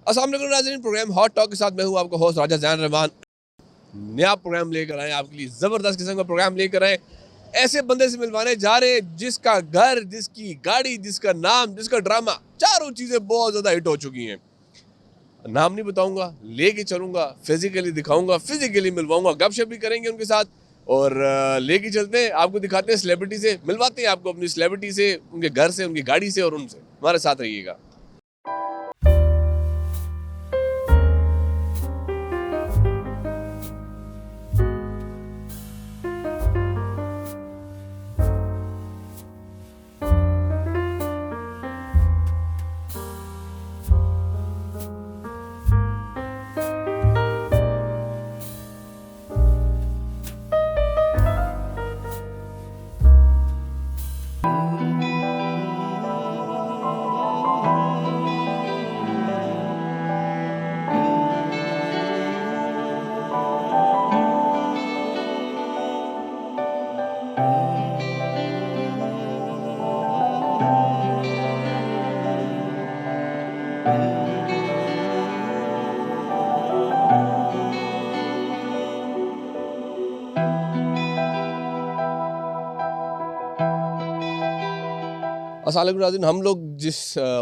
अस्सलाम वालेकुम नाज़रीन, प्रोग्राम हॉट टॉक के साथ मैं हूं आपका होस्ट राजा ज़ैन रहमान। नया प्रोग्राम लेकर आए आपके लिए, ज़बरदस्त किस्म का प्रोग्राम लेकर आए। ऐसे बंदे से मिलवाने जा रहे हैं जिसका घर, जिसकी गाड़ी, जिसका नाम, जिसका ड्रामा, चारों चीज़ें बहुत ज़्यादा हिट हो चुकी हैं। नाम नहीं बताऊंगा, लेके चलूंगा, फिजिकली दिखाऊंगा, फिजिकली मिलवाऊंगा, गपशप भी करेंगे उनके साथ और लेके चलते हैं, आपको दिखाते हैं सेलिब्रिटी से, मिलवाते हैं आपको अपनी सेलिब्रिटी से, उनके घर से, उनकी गाड़ी से और उनसे। हमारे साथ रहिएगा। अस्सलाम वालेकुम नाज़रीन, हम लोग जिस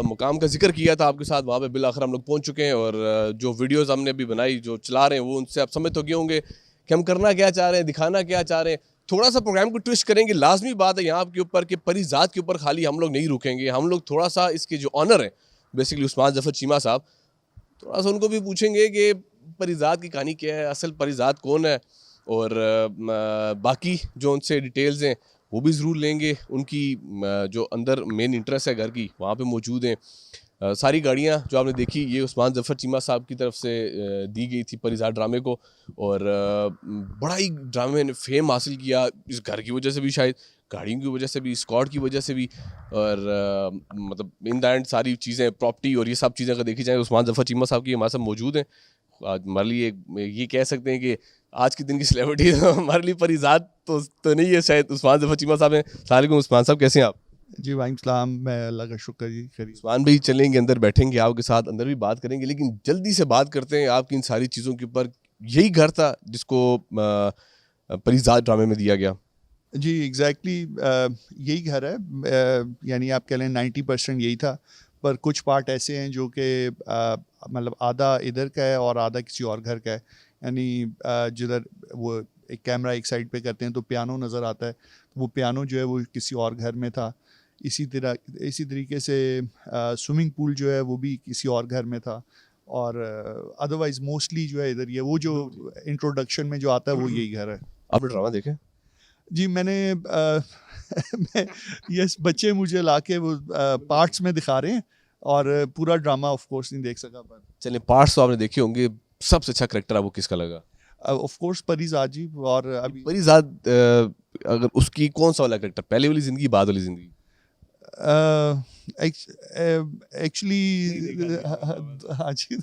मुकाम का जिक्र किया था आपके साथ, वहाँ पे बिल आखिर हम लोग पहुँच चुके हैं और जो वीडियोस हमने अभी बनाई, जो चला रहे हैं, वो उनसे आप समझ तो गए होंगे कि हम करना क्या चाह रहे हैं, दिखाना क्या चाह रहे हैं। थोड़ा सा प्रोग्राम को ट्विस्ट करेंगे, लाजमी बात है यहाँ के ऊपर कि परिजात के ऊपर खाली हम लोग नहीं रुकेंगे। हम लोग थोड़ा सा इसके जो ऑनर है बेसिकली उस्मान ज़फ़र चीमा साहब, थोड़ा सा उनको भी पूछेंगे कि परिजात की कहानी क्या है, असल परिजात कौन है और बाकी जो उनसे डिटेल्स हैं वो भी ज़रूर लेंगे। उनकी जो अंदर मेन इंटरेस्ट है घर की, वहाँ पे मौजूद हैं। सारी गाड़ियाँ जो आपने देखी, ये उस्मान ज़फ़र चीमा साहब की तरफ से दी गई थी परिजात ड्रामे को और बड़ा ही ड्रामे ने फेम हासिल किया, इस घर की वजह से भी, शायद गाड़ियों की वजह से भी, स्क्वाड की वजह से भी और मतलब इन द एंड सारी चीज़ें, प्रॉपर्टी और ये सब चीज़ें अगर देखी जाए, उस्मान ज़फ़र चीमा साहब की हमारे साथ मौजूद हैं। आज हमारे लिए ये कह सकते हैं कि आज के दिन की सेलिब्रिटी हमारे लिए परिजात तो नहीं है, शायद उस्मान ज़फ़र चीमा साहब हैं। अस्सलाम वालेकुम उस्मान साहब, कैसे हैं आप? जी वालेकुम सलाम, मैं अल्लाह का शुक्र जी खरी। उस्मान भाई चलेंगे अंदर, बैठेंगे आपके साथ, अंदर भी बात करेंगे, लेकिन जल्दी से बात करते हैं आपकी इन सारी चीज़ों के ऊपर। यही घर था जिसको परिजात ड्रामे में दिया गया। जी एग्जैक्टली यही घर है। यानी आप कह लें 90% यही था, पर कुछ पार्ट ऐसे हैं जो कि मतलब आधा इधर का है और आधा किसी और घर का है। यानी जिधर वो एक कैमरा एक साइड पे करते हैं तो पियानो नज़र आता है, वो पियानो जो है वो किसी और घर में था। इसी तरीके से स्विमिंग पूल जो है वो भी किसी और घर में था और अदरवाइज मोस्टली जो है इधर ये वो जो इंट्रोडक्शन में जो आता है वो यही घर है। आपने ड्रामा देखे? जी मैंने मैं यस बच्चे मुझे लाके वो पार्ट्स में दिखा रहे हैं और पूरा ड्रामा ऑफ कोर्स नहीं देख सका, पर चलिए, पार्ट्स तो आपने देखे होंगे। सबसे अच्छा करेक्टर आपको किसका लगा? ऑफ कोर्स परिजात जी। और अभी परिजात अगर उसकी कौन सा वाला करेक्टर, पहले वाली जिंदगी, बाद वाली जिंदगी? एक्चुअली हाँ जी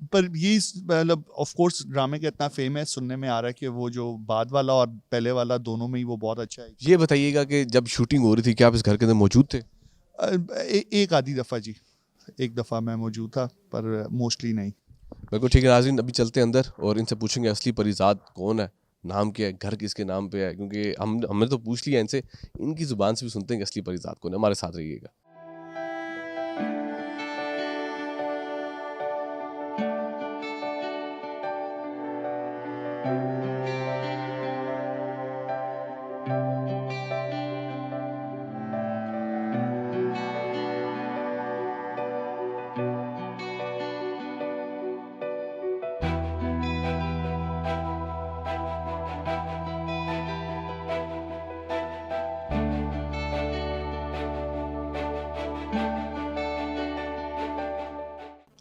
पर ये मतलब ऑफ कोर्स ड्रामे का इतना फेम है, सुनने में आ रहा है कि वो जो बाद वाला और पहले वाला दोनों में ही वो बहुत अच्छा है। ये बताइएगा कि जब शूटिंग हो रही थी, क्या आप इस घर के अंदर मौजूद थे? एक आधी दफ़ा जी, एक दफ़ा मैं मौजूद था पर मोस्टली नहीं। बिल्कुल ठीक है नाज़रीन, अभी चलते हैं अंदर और इनसे पूछेंगे असली परिजात कौन है, नाम क्या है, घर किसके नाम पे है, क्योंकि हमने तो पूछ लिया इनसे, इनकी ज़ुबान से भी सुनते हैं कि असली परिजात कौन है। हमारे साथ रहिएगा।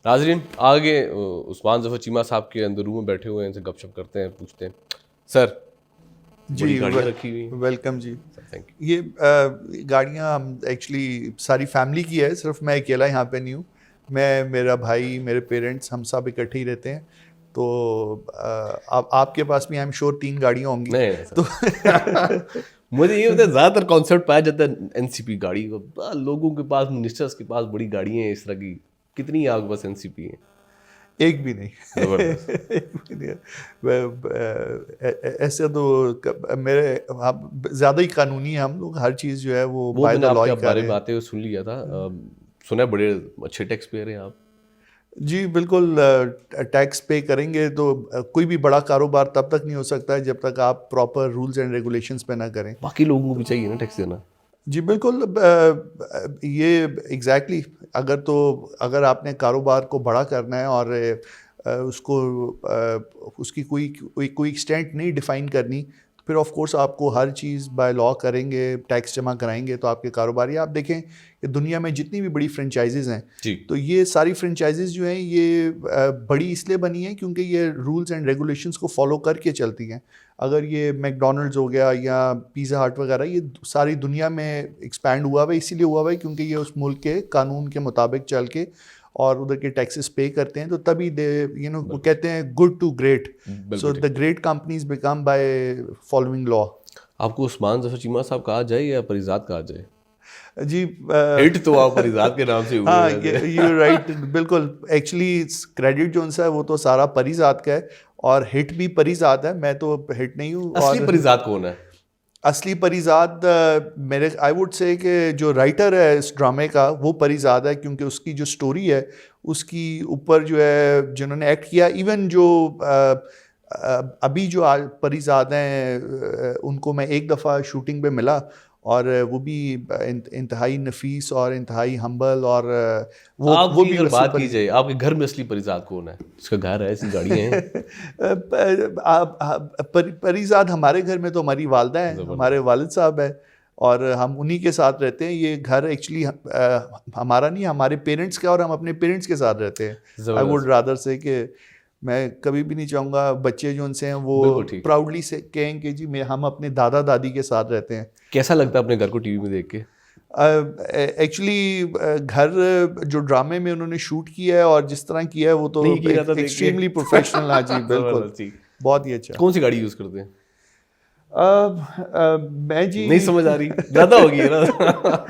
नाजरीन आगे उस्मान ज़फ़र चीमा साहब के अंदर रूम में बैठे हुए हैं, इनसे गपशप करते हैं, पूछते हैं। सर, बड़ी गाड़ियाँ रखी हुई हैं। वेलकम जी। Thank you. ये गाड़ियाँ हम एक्चुअली सारी फैमिली की है, सिर्फ मैं अकेला यहाँ पे नहीं हूँ। मैं, मेरा भाई, मेरे पेरेंट्स, हम सब इकट्ठे ही रहते हैं। तो आपके पास भी आई एम श्योर 3 गाड़ियाँ होंगी। नहीं तो मुझे ये होता है ज़्यादातर कॉन्सेप्ट पाया जाता है एनसीपी गाड़ी का, लोगों के पास, मिनिस्टर्स के पास बड़ी गाड़ियाँ हैं इस तरह की, कितनी आपके पास एनसीपी है? एक भी नहीं। जबरदस्त। एक भी नहीं है। ऐसे तो मेरे हम ज़्यादा ही कानूनी है हम लोग, हर चीज़ जो है वो बाय मैंने द लॉ आपके ही कर बारे रहे में हैं। आते हुए सुन लिया था, सुना है बड़े अच्छे टैक्स पेयर हैं आप। जी बिल्कुल, टैक्स पे करेंगे तो कोई भी बड़ा कारोबार तब तक नहीं हो सकता है जब तक आप प्रॉपर रूल्स एंड रेगुलेशंस पे ना करें। बाकी लोगों को भी चाहिए ना टैक्स देना। जी बिल्कुल, ये एग्जैक्टली अगर आपने कारोबार को बड़ा करना है और उसको उसकी कोई एक्सटेंट नहीं डिफाइन करनी, तो फिर ऑफ कोर्स आपको हर चीज़ बाय लॉ करेंगे, टैक्स जमा कराएंगे तो आपके कारोबार। आप देखें कि दुनिया में जितनी भी बड़ी फ्रेंचाइजीज हैं, जी। तो ये सारी फ्रेंचाइजीज जो हैं ये बड़ी इसलिए बनी हैं क्योंकि ये रूल्स एंड रेगुलेशंस को फॉलो करके चलती हैं। अगर ये मैकडोनल्ड्स हो गया या पिज़्ज़ा हट वगैरह, ये सारी दुनिया में एक्सपैंड हुआ हुआ है, इसीलिए हुआ हुआ है क्योंकि ये उस मुल्क के कानून के मुताबिक चल के और उधर के टैक्सेस पे करते हैं, तो तभी दे वो कहते हैं good to great. So the great companies become by following law. आपको उस्मान जफर चीमा साहब कहा जाए या परिजात कहा जाए? जी हिट तो आप परिजात के नाम से हुए हाँ, हैं। यू राइट, बिल्कुल। एक्चुअली क्रेडिट जो सा है वो तो सारा परिजात का है और हिट भी परिजात है, मैं तो हिट नहीं हूँ। असली परिजात कौन है? असली परिजात मेरे आई वुड से कि जो राइटर है इस ड्रामे का वो परिजात है, क्योंकि उसकी जो स्टोरी है उसकी ऊपर जो है जिन्होंने एक्ट किया, इवन जो अभी जो परिजात हैं उनको मैं एक दफ़ा शूटिंग पे मिला और वो भी इंतहाई नफीस और इंतहाई हम्बल, और वो भी अगर असली बात की जाए आपके घर में असली परिजात कौन है? इसका घर है, ऐसी गाड़ियाँ हैं? परिजात हमारे घर में तो हमारी वालदा है, जबरदस्त। हमारे वालिद साहब है और हम उन्हीं के साथ रहते हैं। ये घर एक्चुअली हमारा नहीं, हमारे पेरेंट्स का, और हम अपने पेरेंट्स के साथ रहते हैं। आई जबरदस्त। वुड रादर से कि मैं कभी भी नहीं चाहूँगा बच्चे जो उनसे हैं वो बिल्कुल ठीक। प्राउडली से कहें कि जी हम अपने दादा दादी के साथ रहते हैं। कैसा लगता है अपने घर को टीवी में देख के? एक्चुअली घर जो ड्रामे में उन्होंने शूट किया है और जिस तरह किया है वो तो नहीं किया जाता देख के। Extremely professional. हाँ जी बिल्कुल, जबरदस्त, ठीक। बहुत ही अच्छा। कौन सी गाड़ी यूज करते हैं? मैं जी नहीं समझ आ रही, ज्यादा होगी है ना?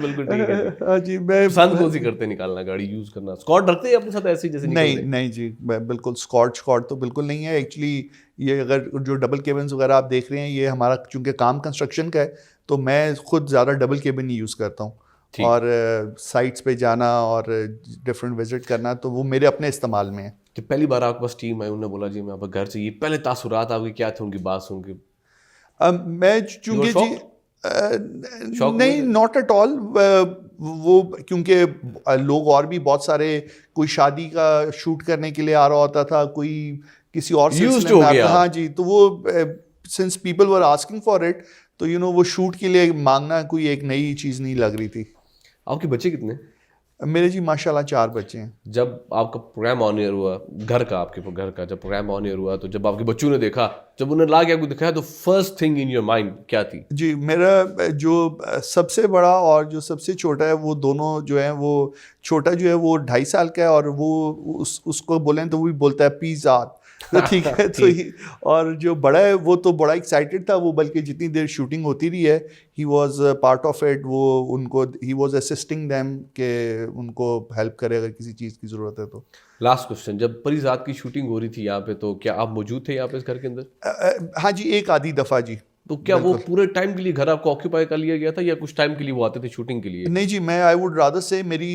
बिल्कुल ठीक है जी। हाँ जी, मैं पसंद कौन सी करते हैं निकालना, गाड़ी यूज करना? स्कॉट रखते हैं अपने साथ ऐसे जैसे निकल नहीं रहे? नहीं जी, मैं बिल्कुल स्कॉट तो बिल्कुल नहीं है। एक्चुअली ये अगर जो डबल केबिन्स वगैरह आप देख रहे हैं, ये हमारा चूंकि काम कंस्ट्रक्शन का है तो मैं खुद ज़्यादा डबल केबिन ही यूज़ करता हूँ, ठीक। और साइट्स पे जाना और डिफरेंट विजिट करना तो वो मेरे अपने इस्तेमाल में है। कि पहली बार आपके पास टीम आई, उन्होंने बोला जी मैं आपका घर चाहिए, पहले तासुरात आपके क्या थे उनकी बात सुन के? मैं चूंकि जी शौक नहीं, नॉट एट ऑल। वो क्योंकि लोग और भी बहुत सारे, कोई शादी का शूट करने के लिए आ रहा होता था, कोई किसी और Used सिलसिले हो में गया। हाँ जी, तो वो since people were asking for it, तो वो शूट के लिए मांगना कोई एक नई चीज़ नहीं लग रही थी। आपके बच्चे कितने? मेरे जी माशाल्लाह 4 बच्चे हैं। जब आपका प्रोग्राम ऑन एयर हुआ, घर का, आपके घर का जब प्रोग्राम ऑन एयर हुआ, तो जब आपके बच्चों ने देखा, जब उन्हें ला के आपको दिखाया, तो first thing in your mind क्या थी? जी, मेरा जो सबसे बड़ा और जो सबसे छोटा है, वो दोनों जो है, वो छोटा जो है वो 2.5 साल का है और वो उसको बोलें तो वो भी बोलता है पिज़्ज़ा, तो ठीक है। तो और जो बड़ा है वो तो बड़ा एक्साइटेड था, वो बल्कि जितनी देर शूटिंग होती रही है he was part of it. वो उनको ही वॉज असिस्टिंग देम कि उनको हेल्प करे अगर किसी चीज़ की ज़रूरत है तो। लास्ट क्वेश्चन, जब परिजात की शूटिंग हो रही थी यहाँ पे, तो क्या आप मौजूद थे यहाँ पे इस घर के अंदर? हाँ जी, एक आधी दफ़ा जी। तो क्या वो पूरे टाइम के लिए घर आपको ऑक्यूपाई कर लिया गया था या कुछ टाइम के लिए वो आते थे शूटिंग के लिए? नहीं जी, मैं आई वुड रादर से मेरी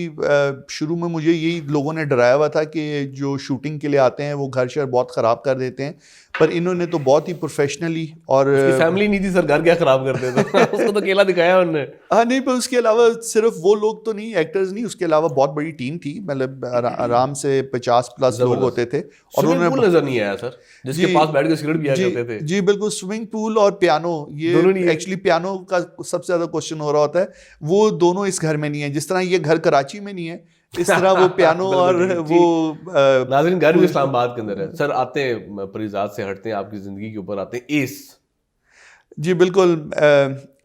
शुरू में मुझे यही लोगों ने डराया हुआ था कि जो शूटिंग के लिए आते हैं वो घर शहर बहुत ख़राब कर देते हैं, पर इन्होंने तो बहुत ही प्रोफेशनली, और फैमिली नहीं थी सर, घर क्या खराब करते थे? उसको तो अकेला दिखाया उन्होंने। हाँ नहीं, पर उसके अलावा सिर्फ वो लोग तो नहीं, एक्टर्स नहीं, उसके अलावा बहुत बड़ी टीम थी, मतलब आराम से 50+ लोग होते थे। और स्विमिंग पूल नजर नहीं आया सर, जिसके पास बैठ के सिगरेट पिया करते थे? जी बिल्कुल, स्विमिंग पूल और पियानो, ये एक्चुअली पियानो का सबसे ज़्यादा क्वेश्चन हो रहा होता है, वो दोनों इस घर में नहीं है। जिस तरह ये घर कराची में नहीं है, इस तरह वो पियानो और वो नाज़रीन घर भी इस्लामाबाद के अंदर है। सर आते हैं परिजात से हटते हैं, आपकी ज़िंदगी के ऊपर आते हैं एस। जी बिल्कुल,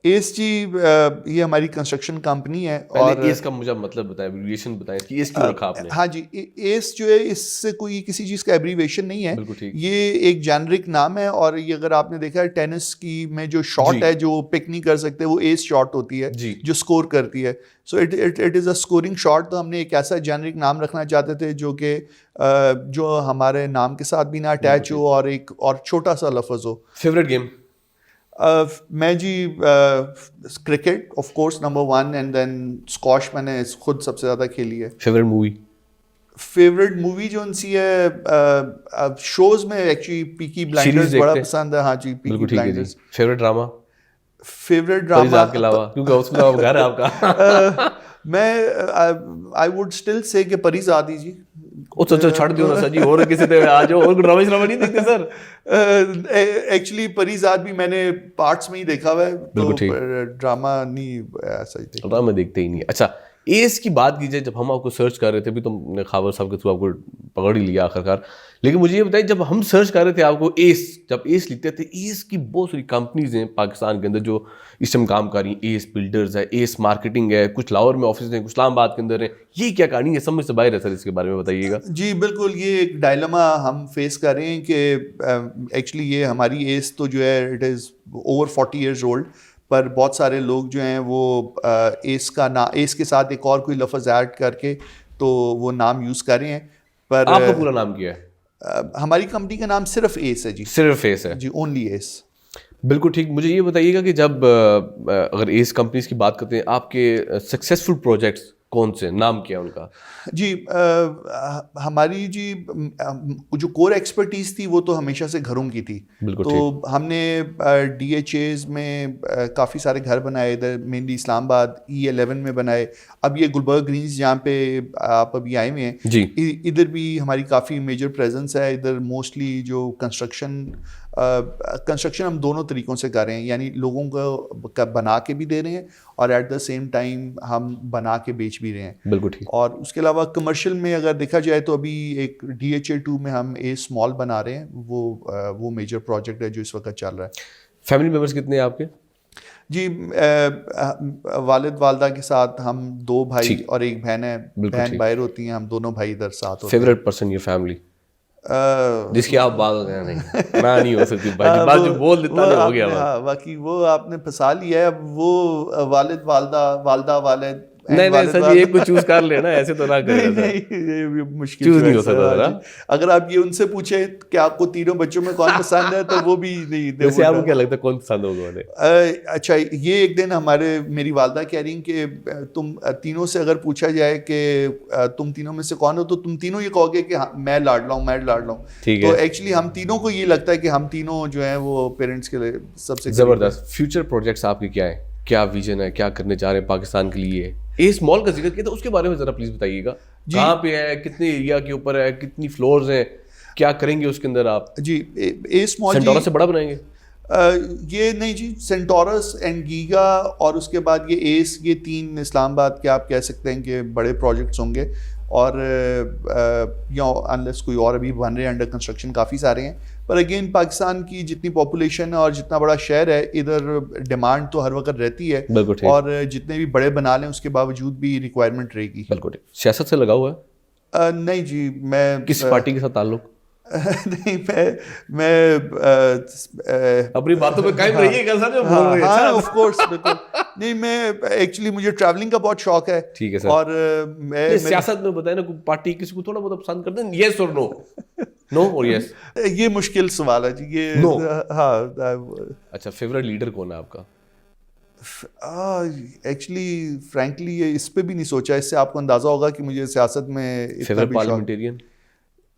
एस जी ये हमारी कंस्ट्रक्शन कंपनी है। और और एस का मुझे मतलब बताएं, एब्रिविएशन बताएं कि एस क्यों रखा आपने? हाँ जी, एस जो है इससे कोई किसी चीज़ का एब्रीवेशन नहीं है, बिल्कुल ठीक। ये एक जेनरिक नाम है। और ये अगर आपने देखा है टेनिस की में जो शॉट जी। है जो पिक नहीं कर सकते वो एस शॉट होती है जी। जो स्कोर करती है। So it is a scoring shot. तो हमने एक ऐसा जेनरिक नाम रखना चाहते थे जो कि जो हमारे नाम के साथ भी ना अटैच हो और एक और छोटा सा लफ्ज़ हो। Favourite game? मैं जी cricket of course number 1 and then squash मैंने खुद सबसे ज़्यादा खेली है। Favourite movie? फेवरेट मूवी जो उनसी है शोज में एक्चुअली पीकी ब्लाइंडर्स बड़ा पसंद है। हाँ जी, Peaky Blinders. Favourite drama? Favourite drama के अलावा, क्योंकि उसमें तो घर है आपका। मैं आई वुड स्टिल से कि परिज़ाद ही जी। ओ तो छड़ दियो ना सर जी, और किसी पे आ जाओ, और ड्रामा नहीं देखते सर? एक्चुअली परिज़ाद भी मैंने पार्ट्स में ही देखा हुआ है, तो ड्रामा नहीं ऐसा ही देखा। ड्रामा देखते ही नहीं। अच्छा, एस की बात कीजिए, जब हम आपको सर्च कर रहे थे, अभी तो हमने खावर साहब के थ्रू आपको पकड़ ही लिया आखिरकार, लेकिन मुझे ये बताइए, जब हम सर्च कर रहे थे आपको एस, जब एस लिखते थे, एस की बहुत सारी कंपनीज हैं पाकिस्तान के अंदर जो इस टाइम काम कर रही हैं। एस बिल्डर्स है, एस मार्केटिंग है, कुछ लाहौर में ऑफिस हैं, कुछ इस्लामाबाद के अंदर है। ये क्या कहानी है, समझ से बाहर है सर, इसके बारे में बताइएगा। जी बिल्कुल, ये एक डायलेमा हम फेस कर रहे हैं कि एक्चुअली ये हमारी एस तो जो है it is over 40 years old, पर बहुत सारे लोग जो हैं वो एस के साथ एक और कोई लफ्ज़ ऐड करके तो वो नाम यूज़ कर रहे हैं। पर आपका पूरा नाम क्या है? हमारी कंपनी का नाम सिर्फ एस है जी। सिर्फ एस है जी, ओनली एस। बिल्कुल ठीक। मुझे ये बताइएगा कि जब अगर एस कंपनीज की बात करते हैं, आपके सक्सेसफुल प्रोजेक्ट्स कौन से, नाम क्या है उनका? जी हमारी जी जो कोर एक्सपर्टीज़ थी वो तो हमेशा से घरों की थी। तो हमने DHAs में काफ़ी सारे घर बनाए, इधर मेनली इस्लामाबाद E11 में बनाए। अब ये गुलबर्ग ग्रीन्स जहाँ पे आप अभी आए हुए हैं जी, इधर भी हमारी काफ़ी मेजर प्रेजेंस है। इधर मोस्टली जो कंस्ट्रक्शन हम दोनों तरीक़ों से कर रहे हैं, यानी लोगों को बना के भी दे रहे हैं और एट द सेम टाइम हम बना के बेच भी रहे हैं। बिल्कुल ठीक। और उसके अलावा कमर्शियल में अगर देखा जाए तो अभी एक DHA2 में हम ए स्मॉल बना रहे हैं, वो मेजर प्रोजेक्ट है जो इस वक्त चल रहा है। फैमिली मेंबर्स कितने हैं आपके? जी वालिद वालदा के साथ हम 2 भाई और एक बहन है। बहन बाहर होती हैं, हम दोनों भाई इधर साथ होते हैं। फेवरेट पर्सन ये फैमिली जिसकी आप बात हो गया? नहीं ना, नहीं हो सकती भाई, बात जो बोल देता है हो गया। हाँ, बाकी वो आपने फंसा लिया है। अब वो वालिद वालदा वालिद नहीं सर जी, एक को चूज कर लेना, ऐसे तो ना करें। नहीं, ये मुश्किल चूज नहीं हो सकता। अगर आप ये उनसे पूछे कि आपको तीनों बच्चों में कौन पसंद है तो वो भी नहीं। वैसे आपको क्या लगता है कौन पसंद होगा उन्हें? अच्छा, ये एक दिन मेरी वालदा कह रही कि तुम तीनों से अगर पूछा जाए कि तुम तीनों में से कौन हो, तो तुम तीनों ये कहोगे कि मैं लाडला हूँ, मैं लाडला हूँ। तो एक्चुअली हम तीनों को ये लगता है कि हम तीनों जो है वो पेरेंट्स के लिए सबसे जबरदस्त। फ्यूचर प्रोजेक्ट्स आपके क्या है, क्या विजन है, क्या करने जा रहे हैं पाकिस्तान के लिए? ए स्मॉल का जिक्र किया था, उसके बारे में जरा प्लीज बताइएगा। कहाँ पे है, कितने एरिया के ऊपर है, कितनी फ्लोर्स हैं, क्या करेंगे उसके अंदर आप? जी ए स्मॉल सेंटोरस से बड़ा बनाएंगे? ये नहीं जी, सेंटोरस एंड गीगा और उसके बाद ये एस, ये 3 इस्लामाबाद के आप कह सकते हैं कि बड़े प्रोजेक्ट्स होंगे। और या अनलेस कोई और अभी बन रहे हैं, अंडर कंस्ट्रक्शन काफ़ी सारे हैं। पर अगेन पाकिस्तान की जितनी पॉपुलेशन है और जितना बड़ा शहर है, इधर डिमांड तो हर वक्त रहती है और जितने भी बड़े बना लें उसके बावजूद भी रिक्वायरमेंट रहेगी। बिल्कुल। सियासत से लगा हुआ है? नहीं जी, मैं किस पार्टी के साथ ताल्लुक? नहीं, मैं अपनी बातों पे कायम रहिएगा सर जो बोल रहे हैं। हाँ, ऑफ कोर्स, बिल्कुल। नहीं, मैं एक्चुअली मुझे ट्रैवलिंग का बहुत शौक है। ठीक है सर। और मैं सियासत में बताए ना, पार्टी किसी को थोड़ा बहुत पसंद करते हैं, यस और नो? नो और यस? ये मुश्किल सवाल है जी, ये नो। हाँ। अच्छा, फेवरेट लीडर कौन है आपका? एक्चुअली फ्रैंकली ये इस पे भी नहीं सोचा। इससे आपको अंदाजा होगा कि मुझे सियासत में favourite parliamentarian?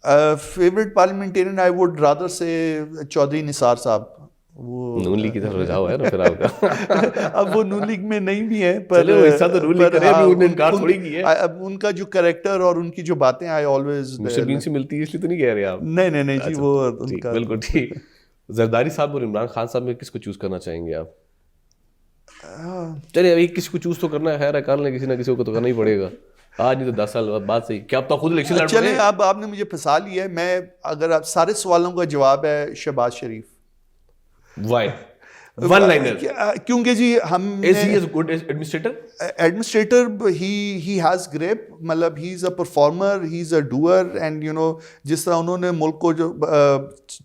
Favourite parliamentarian I would rather से चौधरी निसार साहब। वो नून लीग की तरफ रुझाव है ना फिर आपका? अब वो नून लीग में नहीं भी है, पर हिस्सा तो नून लीग करे, अभी उन्होंने इनकार थोड़ी की है। अब उनका जो कैरेक्टर और उनकी जो बातें आई ऑलवेज मिस्टर बीन से मिलती है, इसलिए तो नहीं कह रहे आप? नहीं जी, वो उनका बिल्कुल ठीक। जरदारी साहब और इमरान खान साहब में किसको चूज करना चाहेंगे आप? चलिए अभी किसी को चूज तो करना है, कर लें, किसी ना किसी को तो करना ही पड़ेगा। आज नहीं तो 10 साल बाद सही। क्या आप तो खुद इलेक्शन लड़ रहे हैं? चले, अब आपने मुझे फंसा लिया है। मैं अगर आप सारे सवालों का जवाब है Shehbaz Sharif. Why? One liner, क्योंकि जी हम is he is good administrator, he has grip, मतलब he is a performer, he is a doer, and you know जिस तरह उन्होंने मुल्क को जो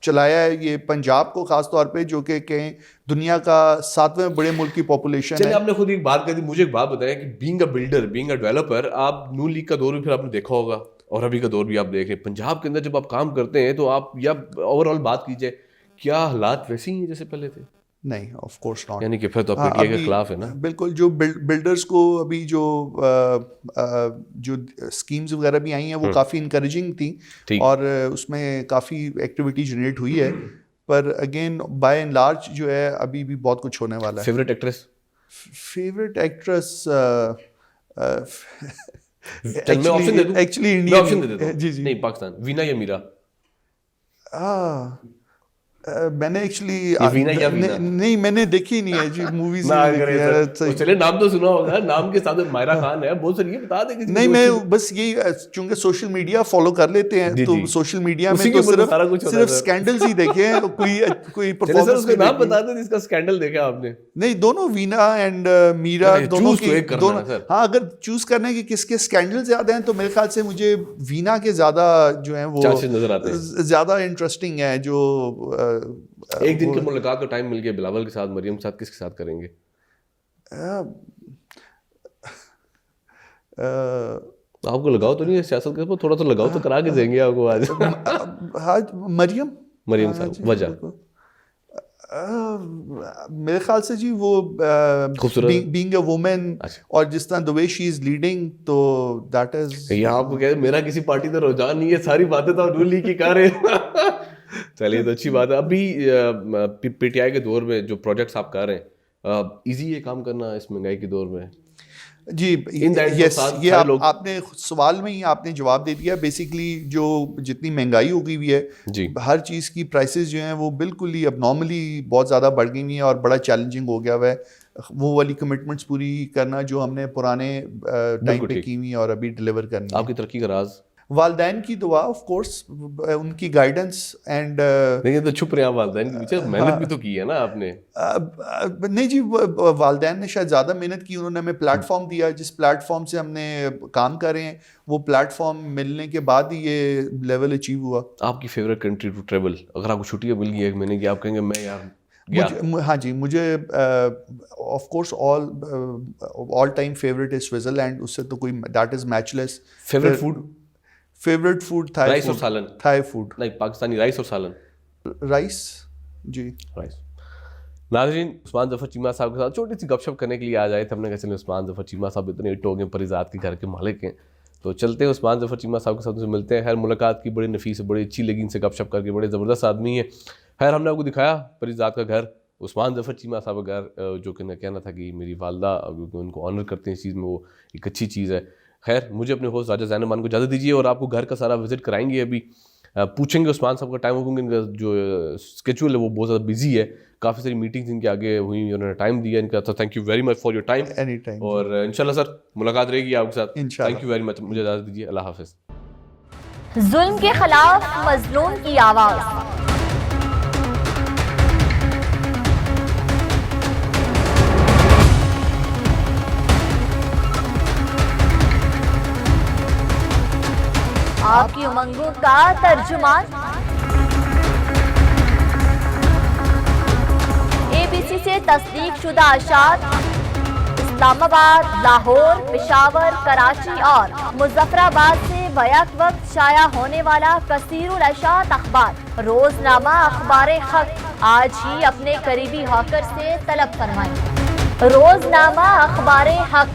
चलाया है, ये पंजाब को खास तौर पे, जो कि कहीं दुनिया का 7वें बड़े मुल्क की पॉपुलेशन है। आपने खुद एक बात कही थी, मुझे एक बात बताया कि being a builder, being a developer, आप नून लीग का दौर भी फिर आपने देखा होगा और अभी का दौर भी आप देख रहे हैं। पंजाब के अंदर जब आप काम करते हैं तो आप, या ओवरऑल बात कीजिए, क्या हालात वैसे ही हैं जैसे पहले थे? नहीं, ऑफ कोर्स नॉट। यानी कि फिर तो आप पीटीआई के खिलाफ है ना? बिल्कुल, जो बिल्डर्स को अभी जो स्कीम्स वगैरह भी आई हैं वो काफ़ी इनकरेजिंग थी और उसमें काफ़ी एक्टिविटी जनरेट हुई है, पर अगेन बाय एंड लार्ज जो है अभी भी बहुत कुछ होने वाला है। Favourite actress? Favourite actress actually India, option दे देता हूं। जी जी, नहीं, पाकिस्तान, वीना या मीरा? मैंने एक्चुअली नहीं, मैंने देखी नहीं है जी, मूवीज चलिए नाम तो सुना होगा, नाम के साथ मायरा खान है, बहुत सारी, ये बता देंगे। नहीं, मैं बस यही, चूंकि सोशल मीडिया फॉलो कर लेते हैं तो सोशल मीडिया में तो सिर्फ स्कैंडल्स ही देखे हैं, कोई परफॉर्मेंस का नाम बता दो जिसका स्कैंडल देखा आपने। नहीं, दोनों वीना एंड मीरा दोनों अगर चूज करने के किसके स्कैंडल ज्यादा हैं तो मेरे ख्याल से मुझे वीना के ज्यादा जो है वो ज्यादा इंटरेस्टिंग है। जो एक दिन की मुलाकात का टाइम मिल गया बिलावल के साथ, मरियम के साथ, किसके साथ करेंगे? आपको लगाओ तो नहीं है सियासत के ऊपर? थोड़ा तो लगाओ तो करा के देंगे आपको आज। मरियम साहब, वजह मेरे ख्याल से जी वो बीइंग अ वुमेन और जिस तरह the way she is leading, तो दैट इज, यहाँ आपको क्या है, मेरा किसी पार्टी का रुझान नहीं है, सारी बातें तो नून लीग की कर रहे। चलिए, तो अच्छी बात है। अभी पीटीआई के दौर में जो प्रोजेक्ट्स आप कर रहे हैं, इजी है काम करना इस महंगाई के दौर में? जी यस, ये आपने सवाल में ही आपने जवाब दे दिया। बेसिकली जो जितनी महंगाई हो गई हुई है जी, हर चीज़ की प्राइसेस जो हैं वो बिल्कुल ही अब नॉर्मली बहुत ज़्यादा बढ़ गई हुई हैं और बड़ा चैलेंजिंग हो गया हुआ है वो वाली कमिटमेंट्स पूरी करना जो हमने पुराने टाइम पे की हुई और अभी डिलीवर करनी। आपकी तरक्की का राज? वालदैन की दुआ, ऑफ कोर्स, उनकी गाइडेंस एंड नहीं तो छुप रहे हैं वालदैन के पीछे, मेहनत भी तो की है ना आपने। नहीं जी, वालदैन ने शायद ज़्यादा मेहनत की, उन्होंने हमें प्लेटफॉर्म दिया, जिस प्लेटफॉर्म से हमने काम कर रहे हैं वो प्लेटफॉर्म मिलने के बाद ही ये लेवल अचीव हुआ। आपकी फेवरेट कंट्री टू ट्रेवल, अगर आपको छुट्टियाँ मिल गई 1 महीने की, आप कहेंगे मैं यार हाँ जी, मुझे of course all time favourite is Switzerland, उससे तो कोई, that is matchless. Favourite food Thai, rice और सालन? थाई फूड नहीं, पाकिस्तानी राइस और सालन। राइस जी, राइस। नाज़रीन, उस्मान ज़फ़र चीमा साहब के साथ छोटी सी गपशप करने के लिए आ जाए थे। हमने कहा उस्मान ज़फ़र चीमा साहब इतने हिट हो गए, परिजात के घर के मालिक हैं, तो चलते हैं उस्मान ज़फ़र चीमा साहब के साथ, उनसे मिलते हैं। खैर, मुलाकात की बड़ी नफीस, बड़ी अच्छी लगी इनसे गपशप करके, बड़े ज़बरदस्त आदमी है। खैर, हमने आपको दिखाया परिजात का घर, उस्मान ज़फ़र चीमा साहब का घर, जो कि कहना था कि मेरी वालदा, उनको ऑनर करते हैं इस चीज़ में, वो एक अच्छी चीज़ है। खैर, मुझे अपने होस्ट राजा ज़ैनब मान को इजाज़त दीजिए और आपको घर का सारा विजिट कराएंगे। अभी पूछेंगे उस्मान साहब का टाइम हो, क्योंकि इनका जो स्केड्यूल है वो बहुत ज़्यादा बिजी है, काफ़ी सारी मीटिंग्स इनके आगे हुई, उन्होंने टाइम दिया इनका। तो thank you very much for your time, any time, और इंशाल्लाह सर मुलाकात रहेगी आपके साथ। थैंक यू वेरी मच, मुझे इजाज़त दीजिए, अल्लाह हाफ़िज़। जुल्म के खिलाफ मजलूम की आवाज़, आपकी उमंगों का तर्जुमान, ABC से तस्दीक शुदा अशात, इस्लामाबाद, लाहौर, पेशावर, कराची और मुजफ्फराबाद से बैक वक्त शाया होने वाला कसीरुल अशात अखबार रोजनामा अखबार हक आज ही अपने करीबी हॉकर से तलब फरमाएं। रोजनामा अखबार हक